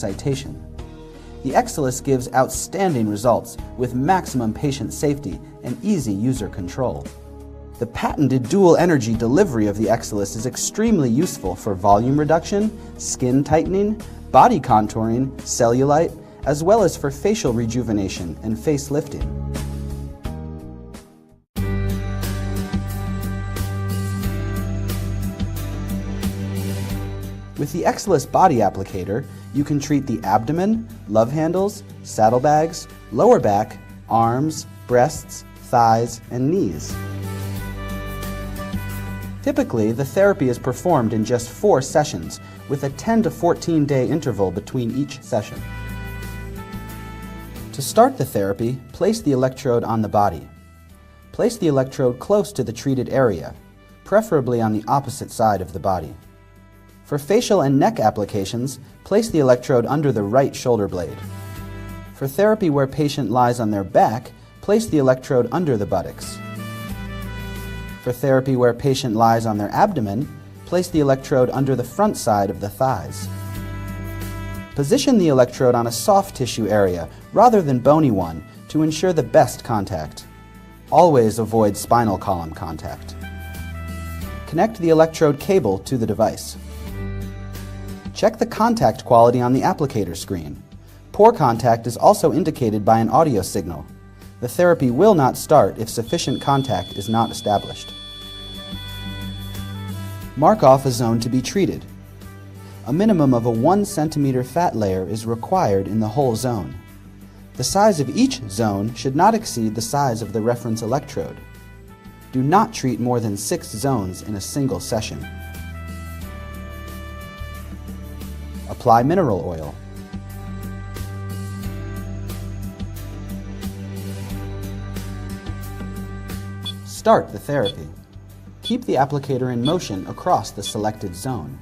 excitation. The Exilis gives outstanding results with maximum patient safety and easy user control. The patented dual energy delivery of the Exilis is extremely useful for volume reduction, skin tightening, body contouring, cellulite, as well as for facial rejuvenation and face lifting. With the Exilis body applicator, you can treat the abdomen, love handles, saddlebags, lower back, arms, breasts, thighs, and knees. Typically, the therapy is performed in just 4 sessions, with a 10 to 14 day interval between each session. To start the therapy, place the electrode on the body. Place the electrode close to the treated area, preferably on the opposite side of the body. For facial and neck applications, place the electrode under the right shoulder blade. For therapy where patient lies on their back, place the electrode under the buttocks. For therapy where patient lies on their abdomen, place the electrode under the front side of the thighs. Position the electrode on a soft tissue area rather than bony one to ensure the best contact. Always avoid spinal column contact. Connect the electrode cable to the device. Check the contact quality on the applicator screen. Poor contact is also indicated by an audio signal. The therapy will not start if sufficient contact is not established. Mark off a zone to be treated. A minimum of a 1 centimeter fat layer is required in the whole zone. The size of each zone should not exceed the size of the reference electrode. Do not treat more than 6 zones in a single session. Apply mineral oil. Start the therapy. Keep the applicator in motion across the selected zone.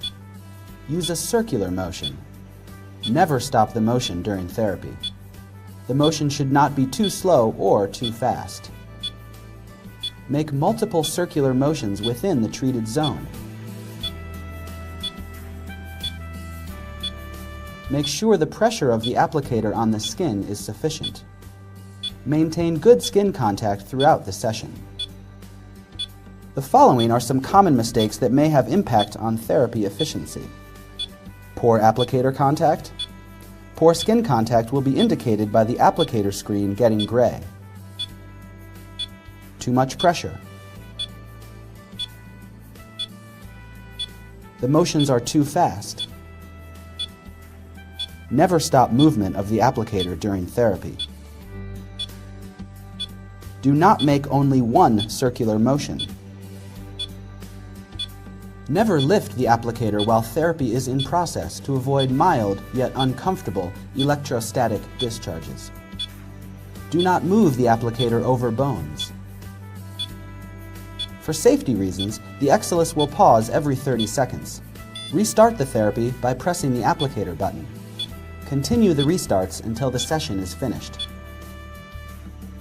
Use a circular motion. Never stop the motion during therapy. The motion should not be too slow or too fast. Make multiple circular motions within the treated zone. Make sure the pressure of the applicator on the skin is sufficient. Maintain good skin contact throughout the session. The following are some common mistakes that may have impact on therapy efficiency. Poor applicator contact. Poor skin contact will be indicated by the applicator screen getting gray. Too much pressure. The motions are too fast. Never stop movement of the applicator during therapy. Do not make only one circular motion. Never lift the applicator while therapy is in process to avoid mild yet uncomfortable electrostatic discharges. Do not move the applicator over bones. For safety reasons, the Exilis will pause every 30 seconds. Restart the therapy by pressing the applicator button. Continue the restarts until the session is finished.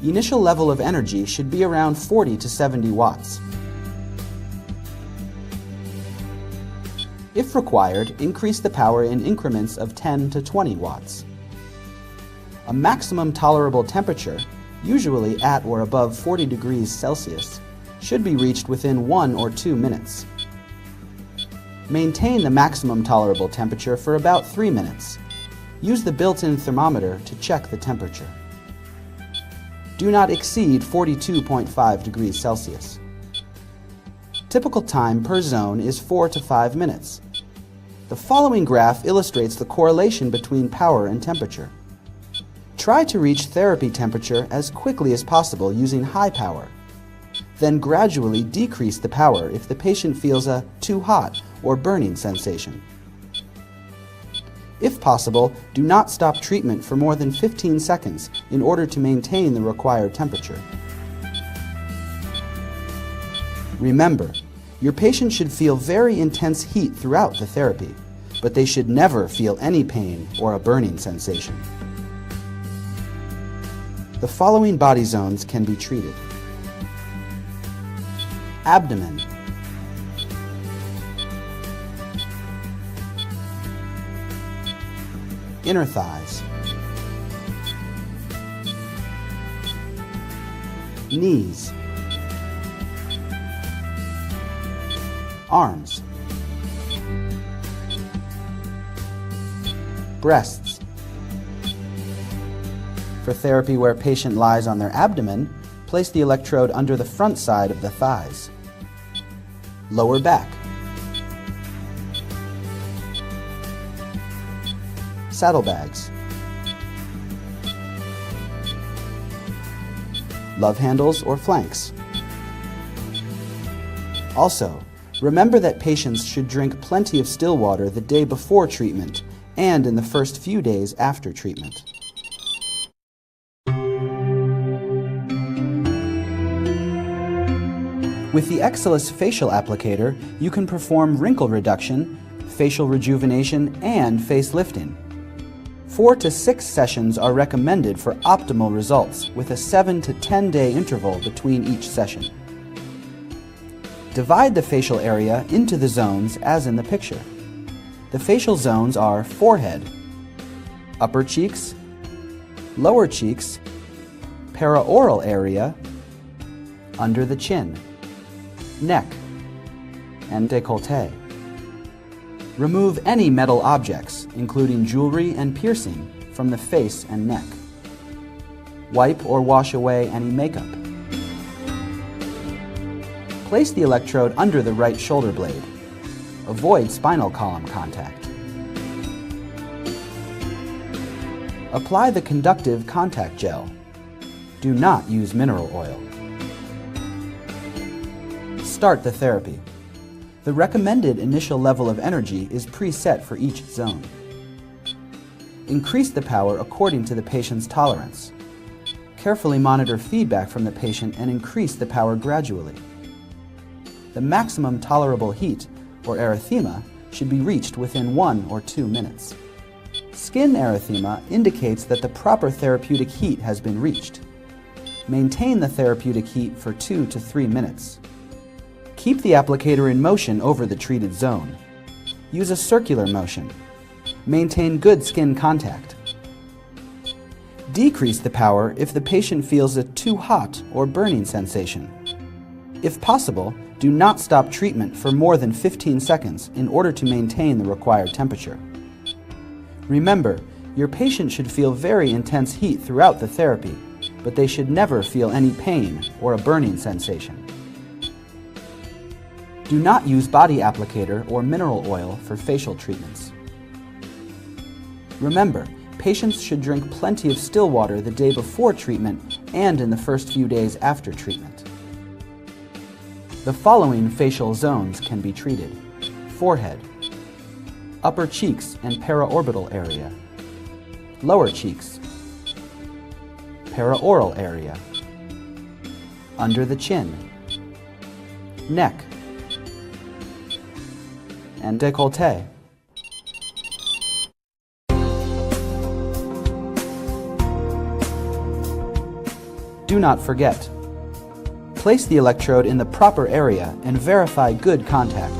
Initial level of energy should be around 40 to 70 watts. If required, increase the power in increments of 10 to 20 watts. A maximum tolerable temperature, usually at or above 40 degrees Celsius, should be reached within 1 or 2 minutes. Maintain the maximum tolerable temperature for about 3 minutes. Use the built-in thermometer to check the temperature. Do not exceed 42.5 degrees Celsius. Typical time per zone is 4 to 5 minutes. The following graph illustrates the correlation between power and temperature. Try to reach therapy temperature as quickly as possible using high power. Then gradually decrease the power if the patient feels a too hot or burning sensation. If possible, do not stop treatment for more than 15 seconds in order to maintain the required temperature. Remember, your patient should feel very intense heat throughout the therapy, but they should never feel any pain or a burning sensation. The following body zones can be treated. Abdomen. inner thighs, knees, arms, breasts. For therapy where patient lies on their abdomen, place the electrode under the front side of the thighs. Lower back, saddlebags, love handles or flanks. Also, remember that patients should drink plenty of still water the day before treatment and in the first few days after treatment. With the Exilis facial applicator, you can perform wrinkle reduction, facial rejuvenation, and facelifting. 4 to 6 sessions are recommended for optimal results, with a 7 to 10 day interval between each session. Divide the facial area into the zones as in the picture. The facial zones are forehead, upper cheeks, lower cheeks, paraoral area, under the chin, neck, and décolleté. Remove any metal objects, including jewelry and piercing, from the face and neck. Wipe or wash away any makeup. Place the electrode under the right shoulder blade. Avoid spinal column contact. Apply the conductive contact gel. Do not use mineral oil. Start the therapy. The recommended initial level of energy is preset for each zone. Increase the power according to the patient's tolerance. Carefully monitor feedback from the patient and increase the power gradually. The maximum tolerable heat, or erythema, should be reached within 1 or 2 minutes. Skin erythema indicates that the proper therapeutic heat has been reached. Maintain the therapeutic heat for 2 to 3 minutes. Keep the applicator in motion over the treated zone. Use a circular motion. Maintain good skin contact. Decrease the power if the patient feels a too hot or burning sensation. If possible, do not stop treatment for more than 15 seconds in order to maintain the required temperature. Remember, your patient should feel very intense heat throughout the therapy, but they should never feel any pain or a burning sensation. Do not use body applicator or mineral oil for facial treatments. Remember, patients should drink plenty of still water the day before treatment and in the first few days after treatment. The following facial zones can be treated: forehead, upper cheeks and paraorbital area, lower cheeks, paraoral area, under the chin, neck, and décolleté. Do not forget, place the electrode in the proper area and verify good contact.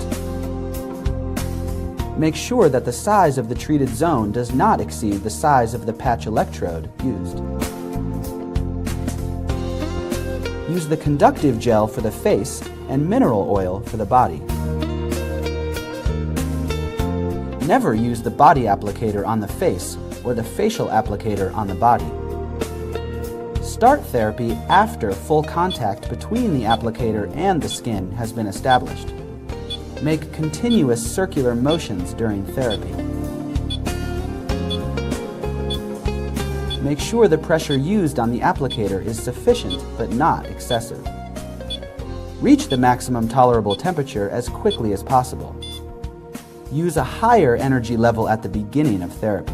Make sure that the size of the treated zone does not exceed the size of the patch electrode used. Use the conductive gel for the face and mineral oil for the body. Never use the body applicator on the face or the facial applicator on the body. Start therapy after full contact between the applicator and the skin has been established. Make continuous circular motions during therapy. Make sure the pressure used on the applicator is sufficient but not excessive. Reach the maximum tolerable temperature as quickly as possible. Use a higher energy level at the beginning of therapy.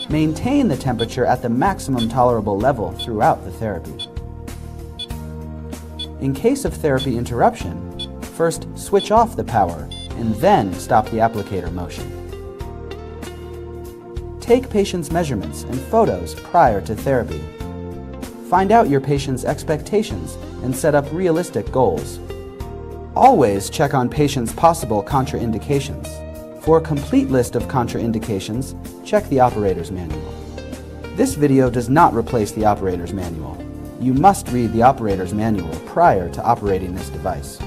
Maintain the temperature at the maximum tolerable level throughout the therapy. In case of therapy interruption, first switch off the power and then stop the applicator motion. Take patient's measurements and photos prior to therapy. Find out your patient's expectations and set up realistic goals. Always check on patients' possible contraindications. For a complete list of contraindications, check the operator's manual. This video does not replace the operator's manual. You must read the operator's manual prior to operating this device.